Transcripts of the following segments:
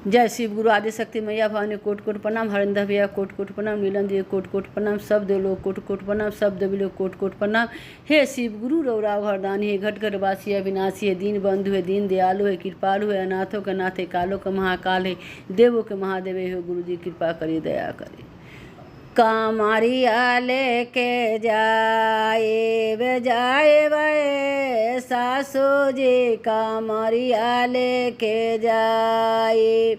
जय शिव गुरु आदिशक्ति मैया भवानी कोट कोट प्रणाम। हरिंदर भैया कोट कोट प्रणाम। नीलम जी कोट कोट प्रणाम। सब देव लोग कोट कोट प्रणाम। सब देवी लोग कोट कोट प्रणाम। हे शिव गुरु रौरा वरदानी है, घट घट वासी है, विनाशी है, दीन बंधु है, दीन दयालु है, कृपालु है, अनाथों के नाथ है, कालों का महाकाल है, देवों के महादेव है। गुरु जी कृपा करिए, दया करिए। कामरिया लेके जाए वे सासू जी, कामरिया लेके जाए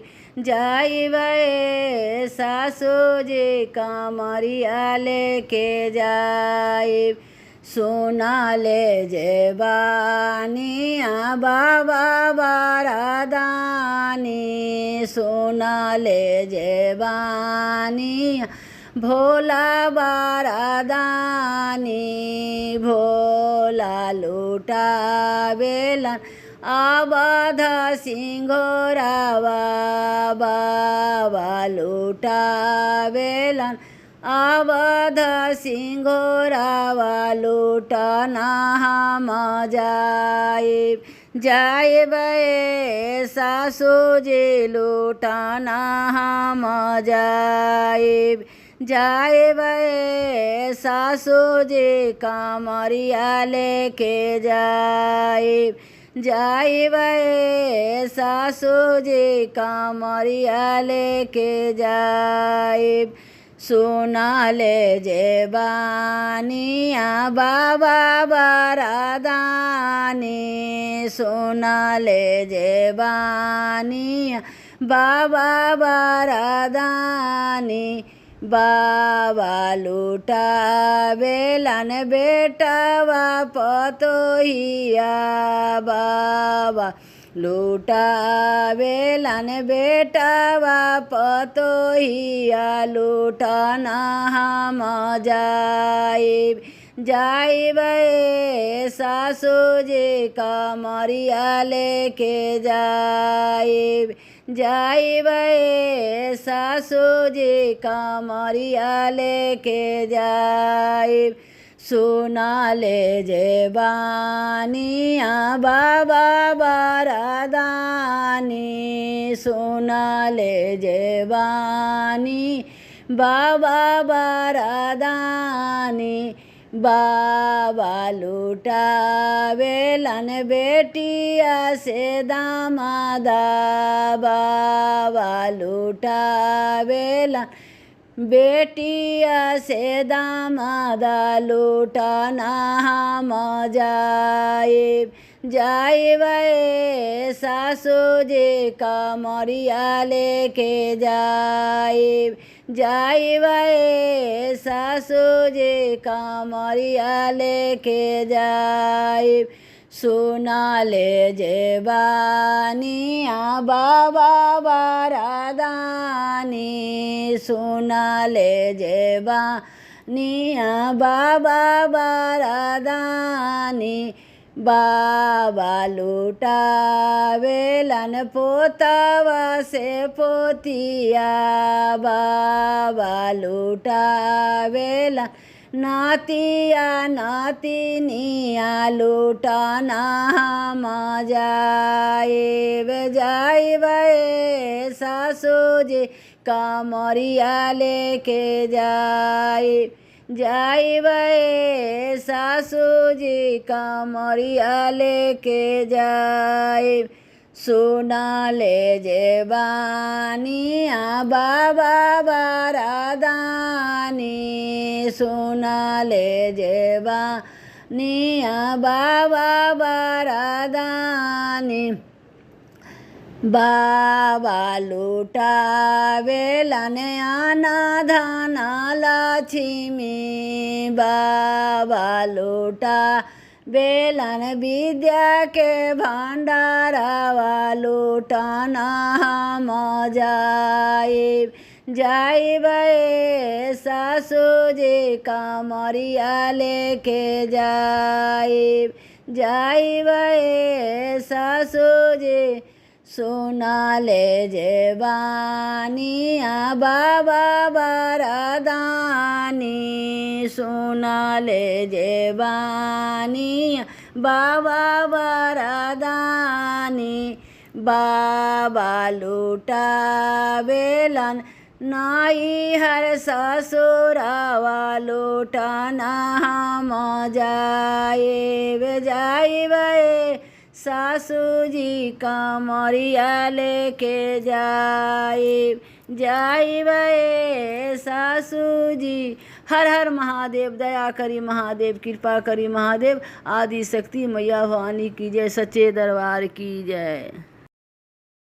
वे सासू जी, कामरिया लेके जाए। सोना ले जेबानिया बाबा बारादानी, सोना ले जेबानिया भोला बारादानी, भोला लूटा बेलन आबाध सिंघोरावा, बाबा लूटा बेलन आबाध सिंघोरावा, लूटना हम जाए वे सासू जी, लूटना हम जाए वे सासू जी, कामरिया लेके जाए वे सासू जी, कामरिया लेके जाए। सोना ले जेबानिया बाबा बारादानी, सोना ले जेबानिया बाबा बारादानी, बाबा लूटा बेलन बेटावा पतोहिया, बाबा लूटा बेलन बेटावा पतोहिया, लूटना हम जाए वे सासू जी, कामरिया लेके जाए वे सासू जी, कामरिया लेके जाए। सोना ले जेबानिया बाबा बारादानी, सोना ले जेबानी बाबा बारादानी, बाबा लूटा बेलन बेटिया से दामादा, बाबा लूटा बेलन बेटिया से दामादा, लूटना हम जाए वे सासू जी, कामरिया लेके जाए वे सासू जी, कामरिया लेके जाए। सोना ले जेबानिया बाबा बारादानी, सोना ले जेबानिया बाबा बारादानी, बाबा लूटा बेलन पोतावा से पोतिया, बाबा लूटा बेलन नातिया नातिनिया, लूटना हम जाए वे सासू जी, कामरिया लेके जाए वे सासू जी, कामरिया लेके जाए। सोना ले जेबानिया बाबा बारादानी, सोना ले जेबानिया बाबा बारादानी, बाबा लूटा बेलन आना धना लक्ष्मी, बाबा लूटा बेलन विद्या के भंडारावा, लूटना हम जाए वे सासू जी, कामरिया लेके जाए वे सासू जी। सोना ले जेबानिया बाबा बारादानी, सोना ले जेबानिया बाबा बारादानी, बाबा लुटावेलन नाई हर ससुरावा लुटाना हम जाए सासू जी कमरिया लेके जाए सासू जी। हर हर महादेव, दया करी महादेव, कृपा करी महादेव। आदि शक्ति मैया भवानी की जय, सच्चे दरबार की जय।